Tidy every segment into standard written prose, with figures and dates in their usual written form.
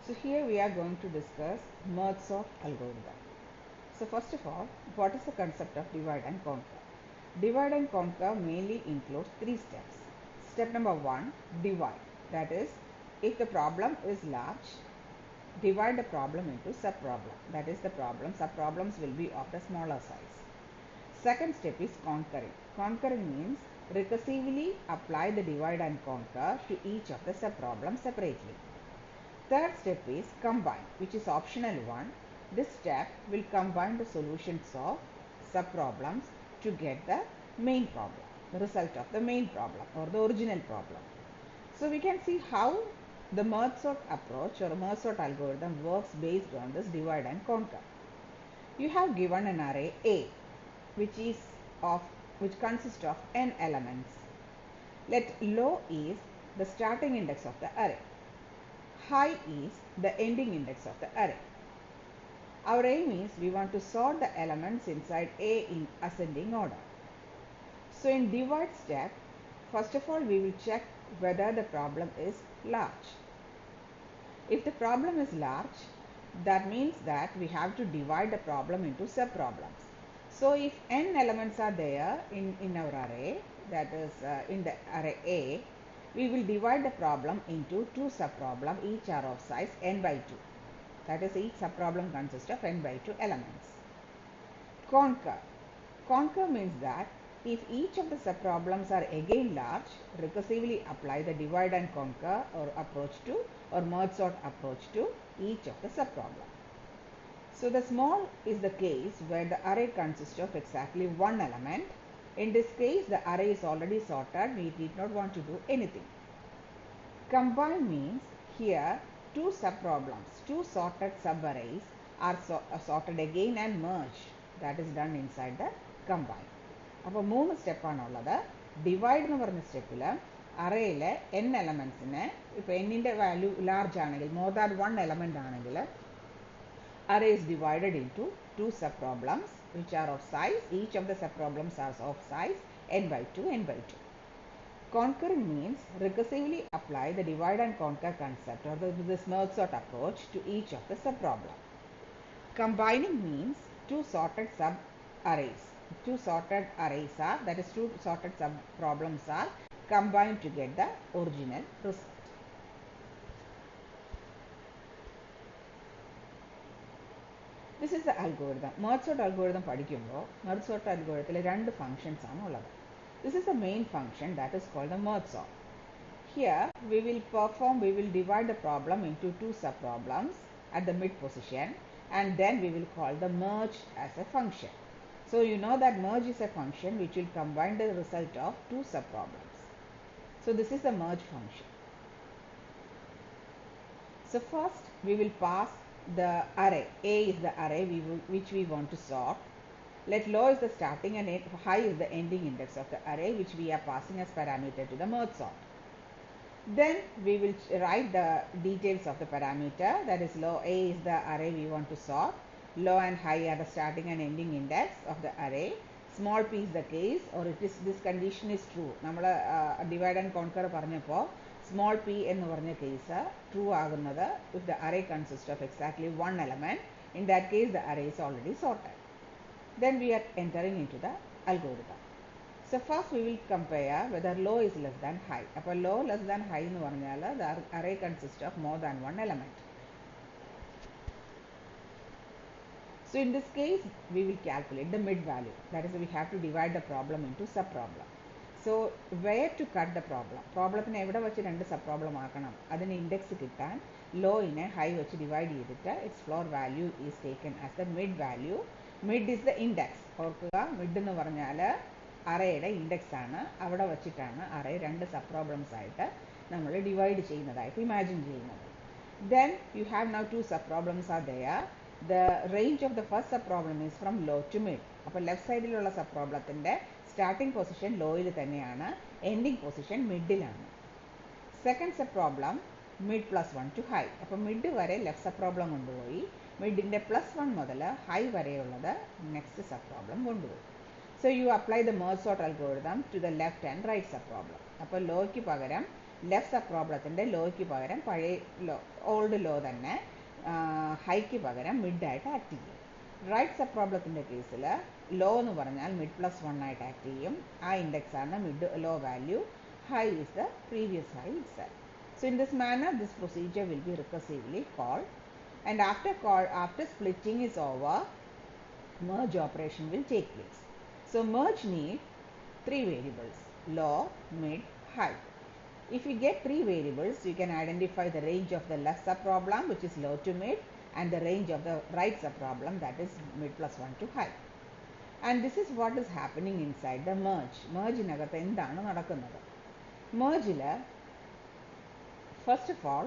So here we are going to discuss merge sort algorithm. So first of all, what is the concept of divide and conquer? Divide and conquer mainly includes three steps. Step number one, divide. That is, if the problem is large, divide the problem into sub-problem. That is the problem. Sub-problems will be of the smaller size. Second step is conquering. Conquering means recursively apply the divide and conquer to each of the sub-problems separately. Third step is combine, which is optional one. This step will combine the solutions of sub-problems to get the main problem, the result of the main problem or the original problem. So we can see how the merge sort approach or merge sort algorithm works based on this divide and conquer. You have given an array A, which consists of n elements. Let low is the starting index of the array. High is the ending index of the array. Our aim is we want to sort the elements inside A in ascending order. So in divide step, first of all we will check whether the problem is large. If the problem is large, that means that we have to divide the problem into sub-problems. So if n elements are there in our array, that is in the array A, we will divide the problem into two sub-problems, each are of size n by 2. That is, each sub-problem consists of n by 2 elements. Conquer. Conquer means that if each of the sub-problems are again large, recursively apply the divide and conquer or approach to or merge sort approach to each of the sub-problems. So the small is the case where the array consists of exactly one element. In this case, the array is already sorted. We did not want to do anything. Combine means here two sub-problems, two sorted sub-arrays are sorted again and merged. That is done inside the combine. അപ്പോൾ മൂന്ന് സ്റ്റെപ്പാണുള്ളത്. Divide എന്ന് പറഞ്ഞ സ്റ്റെപ്പിൽ അറേയിലെ n എലമെൻസിനെ ഇപ്പോൾ എന്നിൻ്റെ value large ആണെങ്കിൽ more than one element ആണെങ്കിൽ array is divided into two sub-problems which are of size. Each of the sub-problems are of size n by 2, n by 2. Conquering means recursively apply the divide and conquer concept or this merge sort approach to each of the sub-problem. Combining means two sorted sub-arrays. Two sorted arrays are, that is two sorted sub-problems are combined to get the original result. This is the algorithm. Merge sort algorithm പഠിക്കുമ്പോൾ merge sort algorithm രണ്ട് functions ആണ് ഉള്ളത്. This is the main function that is called the merge sort. Here we will divide the problem into two sub-problems at the mid position, and then we will call the merge as a function. So you know that merge is a function which will combine the result of two sub-problems. So this is the merge function. So first we will pass the array. A is the array which we want to sort. Let low is the starting and high is the ending index of the array which we are passing as parameter to the merge sort. Then we will write the details of the parameter, that is low A is the array we want to sort, low and high are the starting and ending index of the array, small p is the case or it is this condition is true. നമ്മൾ divide and conquer പറഞ്ഞപ്പോൾ small p എന്ന് പറഞ്ഞ case true ആകുന്നത് if the array consists of exactly one element. In that case the array is already sorted. Then we are entering into the algorithm. So first we will compare whether low is less than high. അപ്പോൾ low less than high എന്ന് പറഞ്ഞാൽ the array consists of more than one element. So in this case we will calculate the mid value. That is, we have to divide the problem into sub-problem. So where to cut the problem? Problemത്തിന് എവിടെ വെച്ച് രണ്ട് sub-problem ആക്കണം? അതിന് index കിട്ടാൻ ലോയിനെ high വെച്ച് divide ചെയ്തിട്ട് its floor value is taken as the mid value. Mid is the index. ഓർക്കുക, mid എന്ന് പറഞ്ഞാൽ അറേയുടെ ഇൻഡെക്സ് ആണ്. അവിടെ വച്ചിട്ടാണ് അറേ രണ്ട് സബ്-പ്രോബ്ലംസ് ആയിട്ട് നമ്മൾ ഡിവൈഡ് ചെയ്യുന്നതായിട്ട് ഇമാജിൻ ചെയ്യുന്നത്. Then you have now two sub-problems are there. The range of the first sub-problem is from low to mid. അപ്പോൾ ലെഫ്റ്റ് സൈഡിലുള്ള സബ്-പ്രോബ്ലത്തിൻ്റെ സ്റ്റാർട്ടിംഗ് പൊസിഷൻ ലോയിൽ തന്നെയാണ്, എൻഡിങ് പൊസിഷൻ മിഡിലാണ്. Second subproblem mid plus one to high. അപ്പോൾ mid വരെ left subproblem കൊണ്ടുപോയി, മിഡിൻ്റെ +1 മുതൽ ഹൈ വരെയുള്ളത് നെക്സ്റ്റ് സബ്-പ്രോബ്ലം കൊണ്ടുപോയി. So you apply the merge sort algorithm to the left and right sub-problem. അപ്പോൾ ലോയ്ക്ക് പകരം ലെഫ്റ്റ് സബ് പ്രോബ്ലത്തിൻ്റെ ലോയ്ക്ക് പകരം പഴയ ലോ ഓൾഡ് ലോ തന്നെ ഹൈക്ക് പകരം മിഡായിട്ട് ആക്ട് ചെയ്യും. റൈറ്റ് സബ് പ്രോബ്ലത്തിൻ്റെ കേസിൽ ലോ എന്ന് പറഞ്ഞാൽ മിഡ് പ്ലസ് 1 ആയിട്ട് ആക്ട് ചെയ്യും. ആ ഇൻഡെക്സ് ആണ് mid low value. High is the previous high itself. So in this manner, this procedure will be recursively called, and after splitting is over, merge operation will take place. So merge need 3 variables: low, mid, high. If you get 3 variables, you can identify the range of the left subproblem, which is low to mid, and the range of the right subproblem, that is mid plus 1 to high. And this is what is happening inside the merge. Merge നകത്ത് എന്താണ് നടക്കുന്നത്? mergeൽ first of all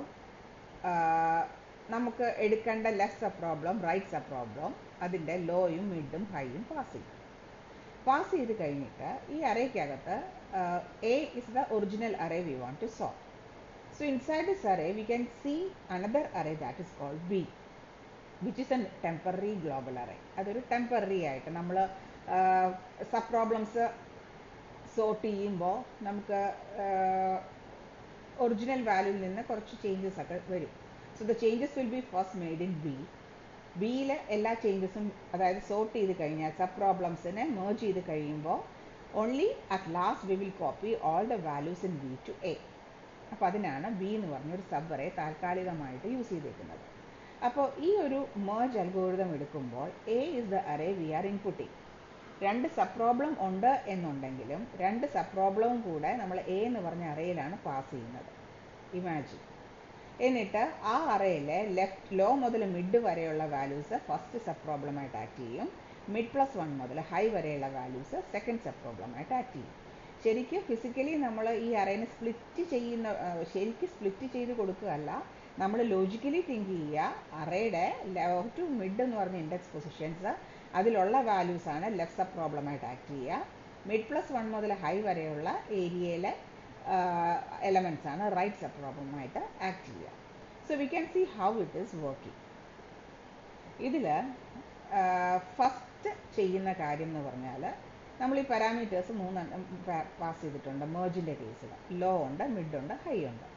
നമുക്ക് എടുക്കേണ്ട left sub problem right sub problem അതിൻ്റെ ലോയും മിഡും ഹൈയും pass ചെയ്ത് കഴിഞ്ഞിട്ട് ഈ അറേക്കകത്ത് A is the original array we want to solve. So inside this array we can see another array that is called B, which is a temporary global array. അതൊരു temporary ആയിട്ട് നമ്മൾ സബ് പ്രോബ്ലംസ് സോർട്ട് ചെയ്യുമ്പോൾ നമുക്ക് original വാല്യൂവിൽ നിന്ന് കുറച്ച് changes ഒക്കെ വരും. So the changes will be first made in B. ബിയിൽ എല്ലാ ചേഞ്ചസും അതായത് സോർട്ട് ചെയ്ത് കഴിഞ്ഞാൽ സബ് പ്രോബ്ലംസിനെ മേർജ് ചെയ്ത് കഴിയുമ്പോൾ only at last we will copy all the values in B to A. അപ്പോൾ അതിനാണ് ബി എന്ന് പറഞ്ഞൊരു സബ് അറേ താൽക്കാലികമായിട്ട് യൂസ് ചെയ്തേക്കുന്നത്. അപ്പോൾ ഈ ഒരു മേർജ് അൽഗോരിതം എടുക്കുമ്പോൾ A is the array we are inputting. 2 sub problem ഉണ്ട് എന്നുണ്ടെങ്കിലും 2 സബ് പ്രോബ്ലവും കൂടെ നമ്മൾ എ എന്ന് പറഞ്ഞ അറേയിലാണ് പാസ് ചെയ്യുന്നത്. ഇമാജിൻ. എന്നിട്ട് ആ അറേയിലെ ലെഫ്റ്റ് ലോ മുതൽ മിഡ് വരെയുള്ള വാല്യൂസ് ഫസ്റ്റ് സബ് പ്രോബ്ലമായിട്ട് ആക്ട് ചെയ്യും. മിഡ് പ്ലസ് 1 മുതൽ ഹൈ വരെയുള്ള വാല്യൂസ് സെക്കൻഡ് സബ് പ്രോബ്ലമായിട്ട് ആക്ട് ചെയ്യും. ശരിക്കും ഫിസിക്കലി നമ്മൾ ഈ അറേനെ ശരിക്കും സ്പ്ലിറ്റ് ചെയ്ത് കൊടുക്കുകയല്ല, നമ്മൾ ലോജിക്കലി തിങ്ക് ചെയ്യുക. അറേയുടെ ലോ ടു മിഡ് എന്ന് പറഞ്ഞ ഇൻഡെക്സ് പൊസിഷൻസ് അതിലുള്ള വാല്യൂസാണ് ലെഫ്റ്റ് സബ് പ്രോബ്ലമായിട്ട് ആക്ട് ചെയ്യുക. മിഡ് പ്ലസ് 1 മുതൽ ഹൈ വരെയുള്ള ഏരിയയിലെ എലമെൻറ്റ്സ് ആണ് റൈറ്റ് സബ് പ്രോബ്ലമായിട്ട് ആക്ട് ചെയ്യുക. So we can see how it is working. ഇതിൽ ഫസ്റ്റ് ചെയ്യുന്ന കാര്യം എന്ന് പറഞ്ഞാൽ നമ്മൾ ഈ പാരാമീറ്റേഴ്സ് 3 പാസ് ചെയ്തിട്ടുണ്ട്. മേർജിൻ്റെ കേസിൽ ലോ ഉണ്ട്, മിഡ് ഉണ്ട്, ഹൈ ഉണ്ട്.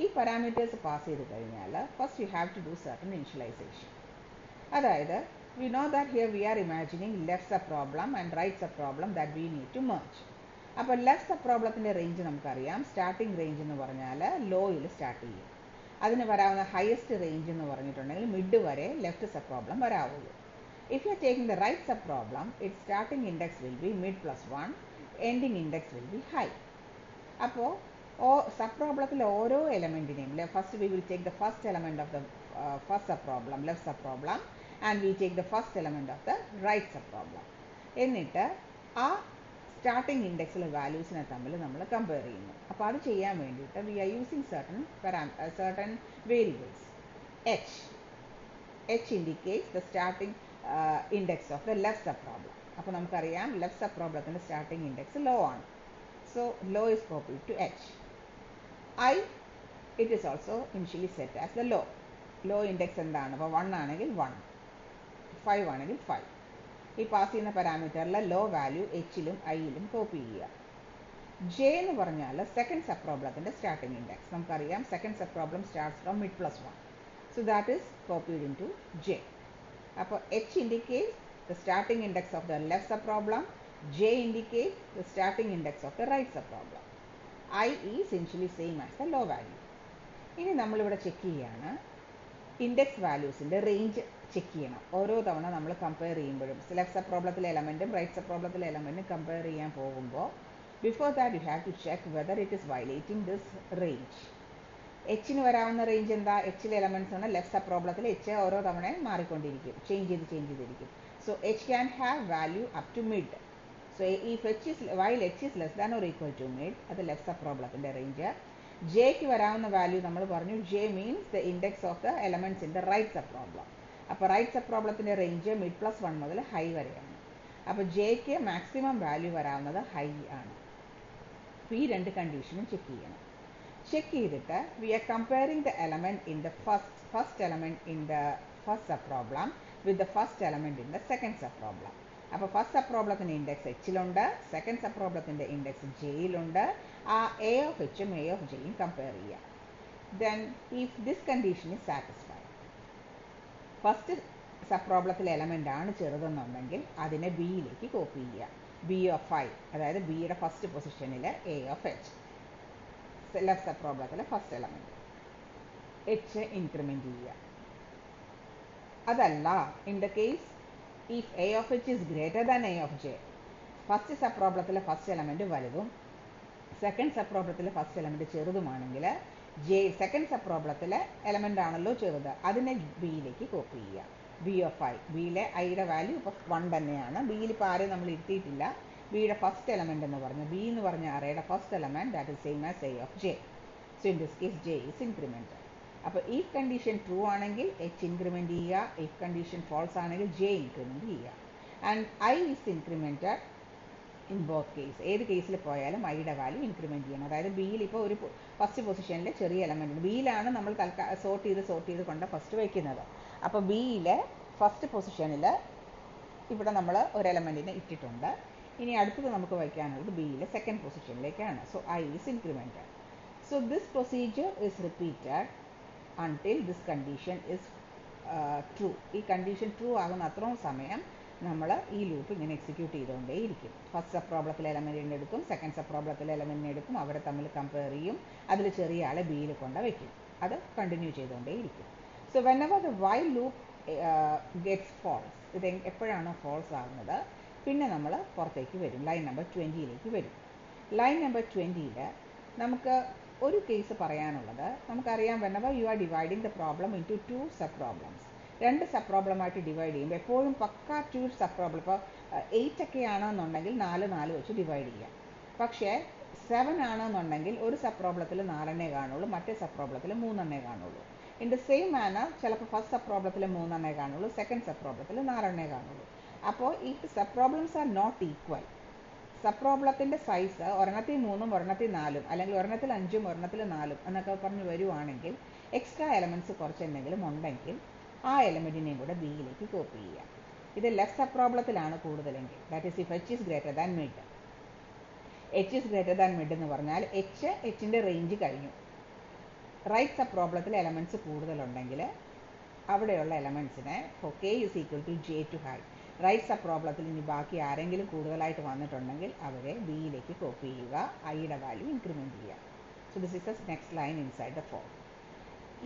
ഈ പാരാമീറ്റേഴ്സ് പാസ് ചെയ്ത് കഴിഞ്ഞാൽ first you have to do certain initialization. അതായത് we know that here we are imagining left subproblem and right subproblem that we need to merge. അപ്പോൾ ലെഫ്റ്റ് സബ് പ്രോബ്ലത്തിൻ്റെ range നമുക്കറിയാം. Starting range എന്ന് പറഞ്ഞാൽ ലോയിൽ start ചെയ്യും. അതിന് വരാവുന്ന ഹയസ്റ്റ് റേഞ്ച് എന്ന് പറഞ്ഞിട്ടുണ്ടെങ്കിൽ മിഡ് വരെ ലെഫ്റ്റ് സബ് പ്രോബ്ലം വരാവുള്ളൂ. If you are taking the right sub problem, it starting index will be mid plus 1, ending index will be high. അപ്പോൾ സബ് പ്രോബ്ലത്തിലെ ഓരോ എലമെൻറ്റിനെയും first we will take the first element of the first sub problem, left sub problem, and we take the first element of the right subproblem. എന്നിട്ട് ആ starting ഇൻഡെക്സിലെ വാല്യൂസിനെ തമ്മിൽ നമ്മൾ compare ചെയ്യുന്നു. അപ്പോൾ അത് ചെയ്യാൻ വേണ്ടിയിട്ട് we are using certain variables. h indicates the starting index of the left subproblem. അപ്പോൾ നമുക്കറിയാം ലെഫ്റ്റ് സബ് പ്രോബ്ലത്തിൻ്റെ സ്റ്റാർട്ടിംഗ് ഇൻഡെക്സ് ലോ ആണ്. So low is copied to h. I, it is also initially set as the low. Low index എന്താണ്? അപ്പോൾ 1 ആണെങ്കിൽ 1, 5 ആണെങ്കിൽ 5. ഈ pass ചെയ്യുന്ന പാരാമീറ്ററിലെ ലോ വാല്യൂ എച്ചിലും ഐയിലും കോപ്പി ചെയ്യുക. ജെ എന്ന് പറഞ്ഞാൽ സെക്കൻഡ് സബ് പ്രോബ്ലത്തിൻ്റെ സ്റ്റാർട്ടിംഗ് ഇൻഡെക്സ്. നമുക്കറിയാം second sub problem starts from mid plus 1. So that is copied into J. അപ്പോൾ H indicates the starting index of the left sub problem, J indicates the starting index of the right sub problem. I is essentially same as the low value. ഇനി നമ്മളിവിടെ check ചെയ്യുകയാണ് index വാല്യൂസിൻ്റെ range check ചെയ്യണം. ഓരോ തവണ നമ്മൾ compare ചെയ്യുമ്പോഴും left sub പ്രോബ്ലത്തിലെ എലമെൻറ്റും റൈറ്റ് സബ് പ്രോബ്ലത്തിലെ എലമെൻറ്റും കമ്പയർ ചെയ്യാൻ പോകുമ്പോൾ before that you have to check whether it is violating this range. എച്ചിന് വരാവുന്ന റേഞ്ച് എന്താ? എച്ചിലെ എലമെൻറ്റ്സ് ആണ് ലെഫ്റ്റ് സബ് പ്രോബ്ലത്തിൽ എച്ച് ഓരോ തവണയും മാറിക്കൊണ്ടിരിക്കും, ചേഞ്ച് ചെയ്തിരിക്കും. So H can have value up to mid. So if while h is less than or equal to mid, അത് ലെഫ്റ്റ് സബ് പ്രോബ്ലത്തിൻ്റെ റേഞ്ച്. ജെക്ക് വരാവുന്ന വാല്യൂ നമ്മൾ പറഞ്ഞു, J means the index of the elements in the right sub problem. അപ്പോൾ right sub പ്രോബ്ലത്തിൻ്റെ range mid plus 1 മുതൽ high വരെയാണ്. അപ്പോൾ ജെക്ക് മാക്സിമം വാല്യൂ വരാവുന്നത് ഹൈ ആണ്. അപ്പോൾ ഈ 2 കണ്ടീഷനും ചെക്ക് ചെയ്യണം. ചെക്ക് ചെയ്തിട്ട് we are comparing the element in the first element in the first sub problem with the first element in the second sub problem. അപ്പോൾ ഫസ്റ്റ് സബ് പ്രോബ്ലത്തിൻ്റെ ഇൻഡെക്സ് എച്ചിലുണ്ട്, സെക്കൻഡ് സബ് പ്രോബ്ലത്തിൻ്റെ ഇൻഡെക്സ് ജെയിലുണ്ട്. ആ A of എച്ചും A of ജെയും compare ചെയ്യുക. Then if this condition is satisfied, first sub പ്രോബ്ലത്തിലെ എലമെൻ്റ് ആണ് ചെറുതെന്നുണ്ടെങ്കിൽ അതിനെ ബിയിലേക്ക് കോപ്പി ചെയ്യുക. ബി ഓഫ് ഐ, അതായത് ബിയുടെ ഫസ്റ്റ് പൊസിഷനിൽ A of H, left sub പ്രോബ്ലത്തിലെ ഫസ്റ്റ് എലമെൻറ്റ് എച്ച് ഇൻക്രിമെൻറ്റ് ചെയ്യുക. അതല്ല, in the case if A of H is greater than A of J, first sub പ്രോബ്ലത്തിലെ ഫസ്റ്റ് എലമെൻറ്റ് വലുതും second sub പ്രോബ്ലത്തിലെ first element ചെറുതുമാണെങ്കിൽ second sub പ്രോബ്ലത്തിലെ element ആണല്ലോ ചെറുത്, അതിനെ ബിയിലേക്ക് കോപ്പി ചെയ്യുക. ബി ഓഫ് ഐ, ബിയിലെ ഐയുടെ വാല്യൂ ഇപ്പോൾ 1 തന്നെയാണ്. ബിയിൽ ഇപ്പോൾ ആരെയും നമ്മൾ ഇരുത്തിയിട്ടില്ല. ബിയുടെ ഫസ്റ്റ് എലമെൻ്റ് എന്ന് പറഞ്ഞാൽ ബി എന്ന് പറഞ്ഞ അറേയുടെ first element that is same as A of J. So in this case J is incremented. അപ്പോൾ ഇഫ് കണ്ടീഷൻ ട്രൂ ആണെങ്കിൽ എച്ച് ഇൻക്രിമെൻറ്റ് ചെയ്യുക, ഇഫ് കണ്ടീഷൻ ഫോൾസ് ആണെങ്കിൽ ജെ ഇൻക്രിമെൻറ്റ് ചെയ്യുക. And I is incremented in both case. ഏത് കേസിൽ പോയാലും ഐയുടെ value increment ചെയ്യണം. അതായത് ബിയിൽ ഇപ്പോൾ ഒരു ഫസ്റ്റ് പൊസിഷനിൽ ചെറിയ എലമെൻറ്റ്, ബിയിലാണ് നമ്മൾ സോർട്ട് ചെയ്ത് കൊണ്ട് ഫസ്റ്റ് വയ്ക്കുന്നത്. അപ്പോൾ ബിയിലെ ഫസ്റ്റ് പൊസിഷനിൽ ഇവിടെ നമ്മൾ ഒരു എലമെൻറ്റിനെ ഇട്ടിട്ടുണ്ട്. ഇനി അടുത്തത് നമുക്ക് വയ്ക്കാനുള്ളത് ബിയിലെ സെക്കൻഡ് പൊസിഷനിലേക്കാണ്. So I is incremented. So this procedure is repeated until this condition is true. ഈ കണ്ടീഷൻ ട്രൂ ആകുന്ന അത്രയും സമയം നമ്മൾ ഈ ലൂപ്പ് ഇങ്ങനെ എക്സിക്യൂട്ട് ചെയ്തുകൊണ്ടേയിരിക്കും. ഫസ്റ്റ് സബ് പ്രോബ്ലത്തിലെ എലമെൻറ്റിനെ എടുക്കും, സെക്കൻഡ് സബ് പ്രോബ്ലത്തിലെ എലമെൻറ്റിനെ എടുക്കും, അവരെ തമ്മിൽ കമ്പയർ ചെയ്യും, അതിൽ ചെറിയ ആളെ ബിയിൽ കൊണ്ട് വയ്ക്കും. അത് കണ്ടിന്യൂ ചെയ്തുകൊണ്ടേയിരിക്കും. So whenever the while loop gets false, ഇത് എപ്പോഴാണോ ഫോൾസ് ആകുന്നത് പിന്നെ നമ്മൾ പുറത്തേക്ക് വരും, ലൈൻ നമ്പർ 20യിലേക്ക് വരും. ലൈൻ നമ്പർ 20യിൽ നമുക്ക് ഒരു കേസ് പറയാനുള്ളത്, നമുക്കറിയാം whenever you are dividing the problem into 2 sub problems, 2 sub പ്രോബ്ലമായിട്ട് divide ചെയ്യുമ്പോൾ എപ്പോഴും പക്കാ 2 സബ് പ്രോബ്ലം, ഇപ്പോൾ 8 ഒക്കെ ആണെന്നുണ്ടെങ്കിൽ 4 വെച്ച് ഡിവൈഡ് ചെയ്യാം. പക്ഷേ 7 ആണെന്നുണ്ടെങ്കിൽ ഒരു സബ് പ്രോബ്ലത്തിൽ 4 കാണുള്ളൂ, മറ്റേ സബ് പ്രോബ്ലത്തിൽ 3 കാണുള്ളൂ. ഇൻ ദ സെയിം മാനർ ചിലപ്പോൾ ഫസ്റ്റ് സബ് പ്രോബ്ലത്തിൽ 3 കാണുള്ളൂ, സെക്കൻഡ് സബ് പ്രോബ്ലത്തിൽ 4 കാണുള്ളൂ. അപ്പോൾ ഈ sub problems are not equal. Sub പ്രോബ്ലത്തിൻ്റെ സൈസ് ഒരെണ്ണത്തിൽ 3 ഒരെണ്ണത്തിൽ 4 അല്ലെങ്കിൽ ഒരെണ്ണത്തിൽ 5 ഒരെണ്ണത്തിൽ 4 എന്നൊക്കെ പറഞ്ഞ് വരുവാണെങ്കിൽ എക്സ്ട്രാ എലമെൻറ്റ്സ് കുറച്ച് എന്തെങ്കിലും ഉണ്ടെങ്കിൽ ആ എലമെൻറ്റിനെയും കൂടെ ബിയിലേക്ക് കോപ്പി ചെയ്യുക. ഇത് ലെഫ്റ്റ് സബ് പ്രോബ്ലത്തിലാണ് കൂടുതലെങ്കിൽ, that is if H is greater than mid. H is greater than mid എന്ന് പറഞ്ഞാൽ എച്ചിൻ്റെ റേഞ്ച് കഴിഞ്ഞു. റൈറ്റ് സബ് പ്രോബ്ലത്തിൽ എലമെൻറ്റ്സ് കൂടുതലുണ്ടെങ്കിൽ അവിടെയുള്ള എലമെൻറ്റ്സിനെ for K is equal to J to high, right sub പ്രോബ്ലത്തിൽ ഇനി ബാക്കി ആരെങ്കിലും കൂടുതലായിട്ട് വന്നിട്ടുണ്ടെങ്കിൽ അവരെ ബിയിലേക്ക് കോപ്പി ചെയ്യുക, ഐയുടെ വാല്യൂ ഇൻക്രിമെൻറ്റ് ചെയ്യുക. So this is the next line inside the for.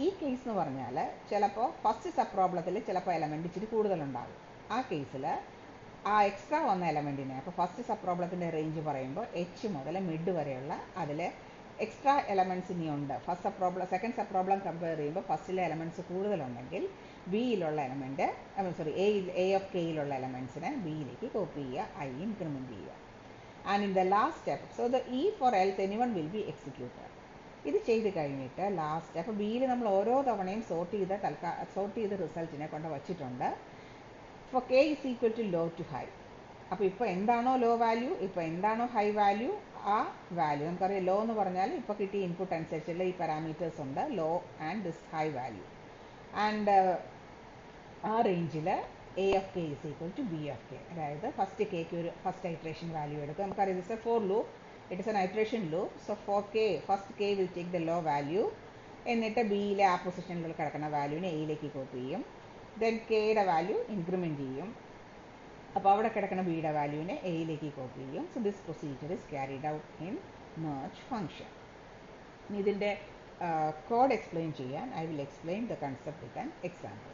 ഈ കേസ് എന്ന് പറഞ്ഞാൽ ചിലപ്പോൾ ഫസ്റ്റ് സബ് പ്രോബ്ലത്തിൽ ചിലപ്പോൾ എലമെൻറ്റ് ഇച്ചിരി കൂടുതലുണ്ടാകും. ആ കേസിൽ ആ എക്സ്ട്രാ വന്ന എലമെൻറ്റിനെ, അപ്പോൾ ഫസ്റ്റ് സബ് പ്രോബ്ലത്തിൻ്റെ റേഞ്ച് പറയുമ്പോൾ എച്ച് മുതൽ മിഡ് വരെയുള്ള അതിൽ എക്സ്ട്രാ എലമെൻറ്റ്സ് ഇനിയുണ്ട്. First sub problem second sub problem compare ചെയ്യുമ്പോൾ ഫസ്റ്റിലെ എലമെൻറ്റ്സ് കൂടുതലുണ്ടെങ്കിൽ ബിയിലുള്ള എലമെൻറ്റ് എ ഓഫ് കെയിലുള്ള എലമെൻറ്റ്സിനെ ബിയിലേക്ക് കോപ്പി ചെയ്യുക, ഐ ഇൻക്രിമെൻറ്റ് ചെയ്യുക. And in the last step, so the if or else anyone will be executed. ഇത് ചെയ്ത് കഴിഞ്ഞിട്ട് ലാസ്റ്റ് സ്റ്റെപ്പ് ബിയിൽ നമ്മൾ ഓരോ തവണയും സോർട്ട് ചെയ്ത് റിസൾട്ടിനെ കൊണ്ട് വച്ചിട്ടുണ്ട്. For K is equal to low to high. അപ്പോൾ ഇപ്പോൾ എന്താണോ ലോ വാല്യൂ, ഇപ്പോൾ എന്താണോ ഹൈ വാല്യൂ, ആ വാല്യൂ നമുക്കറിയാം. ലോ എന്ന് പറഞ്ഞാൽ ഇപ്പോൾ കിട്ടിയ ഇൻപുട്ട് അനുസരിച്ചുള്ള ഈ പാരാമീറ്റേഴ്സ് ഉണ്ട്, low and this high value. And ആ റേഞ്ചിൽ A of K is equal to B of K. അതായത് ഫസ്റ്റ് കെക്ക് ഒരു ഫസ്റ്റ് ഐട്രേഷൻ വാല്യൂ എടുക്കും. നമുക്കറിയാം this a for loop, it is n iteration loop. So four K first K will take the low value, എന്നിട്ട് ബിയിലെ ആ പൊസിഷനിൽ കിടക്കുന്ന വാല്യൂവിനെ എയിലേക്ക് കോപ്പി ചെയ്യും. ദെൻ കെയുടെ വാല്യൂ ഇൻക്രിമെൻറ്റ് ചെയ്യും. അപ്പോൾ അവിടെ കിടക്കുന്ന ബിയുടെ വാല്യൂവിനെ എയിലേക്ക് കോപ്പി ചെയ്യും. So this procedure is carried out in merge function. ഇതിൻ്റെ കോഡ് എക്സ്പ്ലെയിൻ ചെയ്യാൻ I will explain the concept with an example.